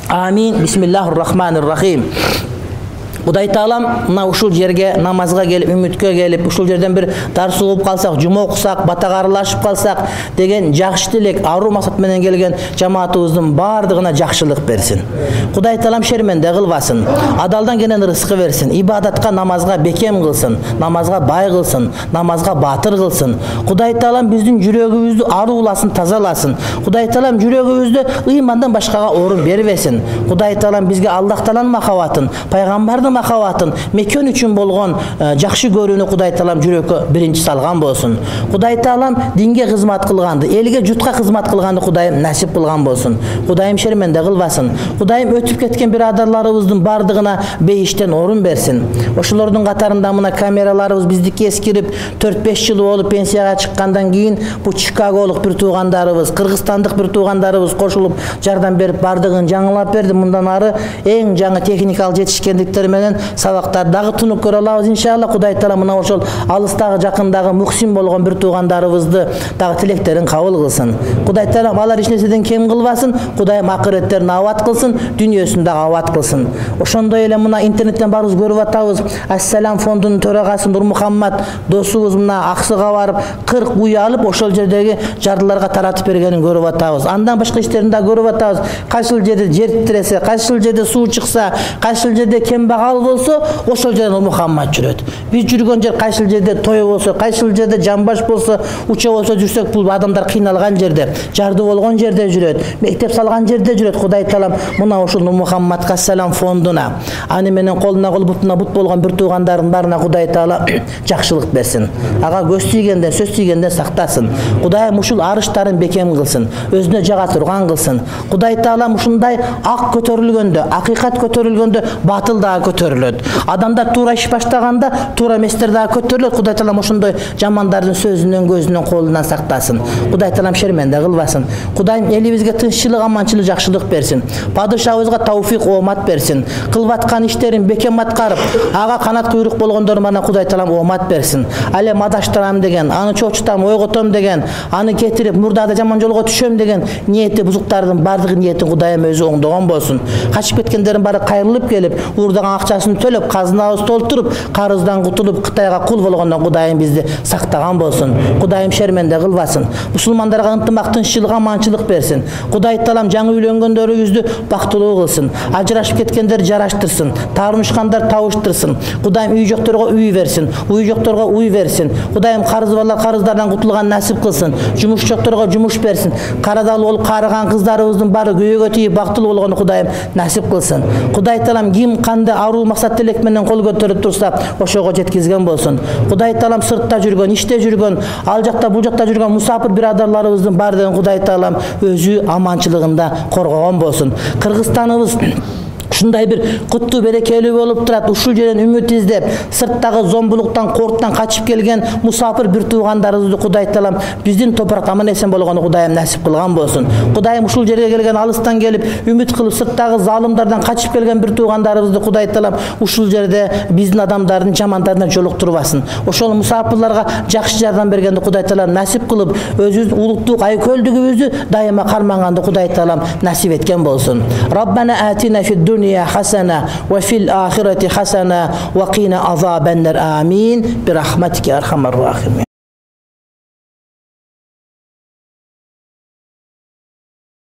Амин. Бисмиллахир-рахманир-рахим. Құдай Таалам мына ушул жерге намазга келип, үмүткө келип, ушул жерден бир дарс угуп калсак, жума окусак, батага аралашып калсак деген жакшы тилек, аруу максат менен келген жамаатыбыздын бардыгына жакшылык берсин. Құдай Таалам шерменде кылбасын, адалдан келген рызкы берсин, ибадатка, намазга бекем кылсын, намазга бай кылсын, намазга батыр кылсын. Құдай Таалам биздин жүрөгүбүздү арууласын, тазаласын. Құдай Таалам жүрөгүбүздө ыймандан башкага орун бербесин. Құдай Таалам бизге Аллах Тааланын махабатын, пайгамбардын махабатын, мекөн үчүн болгон жакшы көрүүнү Құдай Таалам жүрөккө биринчи салган болсун. Құдай Таалам динге кызмат кылганды, элге жутка кызмат кылганды Кудайым насип кылган болсун. Кудайым шерменде кылбасын. Кудайым өтүп кеткен бирадарларыбыздын бардыгына бейиштен орун берсин. Ошолордун катарында мына камераларыбыз биздики эскирип 4-5 жыл болуп пенсияга чыккандан кийин бу Чикаголук бир туугандарыбыз, кыргызстандык бир туугандарыбыз кошулуп жардам берип бардыгын жаңылап берди. Мындан ары эң жаңы техникалык жетишкендиктер менен сабактар дагы тунуп көрө алабыз иншалла. Кудай Таала мына ошол алыстагы жакындагы муксим болгон бир туугандарыбызды дагы тилектерин кабыл кылсын. Кудай Таала алар эч нерседен кем кылбасын. Кудайым акыреттерин абат кылсын, дүйнөсүн дагы абат кылсын. Ошондой эле мына интернеттен баарыбыз көрүп атабыз. Ассалам фондунун төрагасы Нурмухаммад досубуз мына Аксыга барып 40 уй алып ошол жердеги жардыларга таратып бергенин көрүп атабыз. Андан башка иштерин да көрүп атабыз. Кайсыл жерде жер титресе, кайсыл жерде суу чыкса, кайсыл жерде кембагал болсо, ошол жерде Мухаммад жүрөт. Биз жүргөн жер кайсыл жерде той болсо, кайсыл жерде жамбаш болсо, уча болсо жүрсөк, бул адамдар кыйналган жерде, жарды болгон жерде жүрөт, мектеп салган жерде жүрөт. Кудай Таалам мына ошол Мухаммадка салам фондуна, аны менен колуна кол, бутуна бут болгон бир туугандардын баарына Кудай Таала жакшылык берсин. Ага көз тийгенден, сөз тийгенден сактасын. Кудайым ушул арыштарын бекем кылсын, өзүнө жага турган кылсын. Кудай Таалам ушундай ак көтөрүлгөндө, акыйкат көтөрүлгөндө батыл дагы көтөрүлөт. Адамдар туура иш баштаганда туура эместер дагы көтөрүлөт. Кудай Таалам ошондой жамандардын сөзүнөн, көзүнөн, колунан сактасын. Кудай Таалам шерменде кылбасын. Кудайым элибизге тынччылык, аманчылык, жакшылык берсин. Падышабызга тауфик, омат берсин. Кылып иштерин бекем аткарып, ага канат куйрук болгондор мана Кудай Таалам омат берсин. Ал эми адаштырам деген, аны чочутам, ойготом деген, аны кетирип мурдада жаман жолго түшөм деген ниети бузуктардын бардыгы ниетин Кудайым өзү оңдогон болсун. Качып кеткендердин баары кайрылып келип, уурдаган акчасын төлөп, казынабыз толтуруп, карыздан кутулуп, Кытайга кул болгондон Кудайым бизди сактаган болсун. Кудайым шерменде кылбасын. Мусулмандарга ынтымак, тынччылык, аманчылык берсин. Кудай Таалам жаңы үйлөнгөндөрүбүздү бактылуу кылсын. Ажырашып кеткендер жараштырсын, таарынышкандар табыштырсын. Кудайым үй жокторго үй берсин, уй жокторго уй берсин. Кудайым карыз балдар карыздардан кутулган насип кылсын. Жумуш жокторго жумуш берсин. Карадал болуп карыган кыздарыбыздын баары күйөөгө тийип бактылуу болгону Кудайым насип кылсын. Кудай Таалам ким кандай аруу максат тилек менен кол көтөрүп турса, ошого жеткизген болсун. Кудай Таалам сыртта жүргөн, иште жүргөн, ал жакта бул жакта жүргөн мусафир бирадарларыбыздын баардыгын Кудай Таалам өзү аманчылыгында коргогон болсун. Кыргызстаныбыз ушундай бир куттуу берекелүү болуп турат. Ушул жерден үмүт издеп, сырттагы зомбулуктан, корктан качып келген мусафир бир туугандарыбызды Кудай Таалам биздин топуракта аман эсен болгону Кудайым насип кылган болсун. Кудайым ушул жерге келген, алыстан келип, үмүт кылып сырттагы залымдардан качып келген бир туугандарыбызды Кудай Таалам ушул жерде биздин адамдардын жамандарына жолуктурбасын. Ошол мусафирларга жакшы жардам бергенди Кудай Таалам насип кылып, өзүбүздүн улуттук айкөлдүгүбүздү дайыма кармаганды Кудай Таалам насип эткен болсун. Раббана атина фид дуния حسنة وفي الآخرة حسنة وقنا عذاب النار آمين برحمتك يا أرحم الراحمين.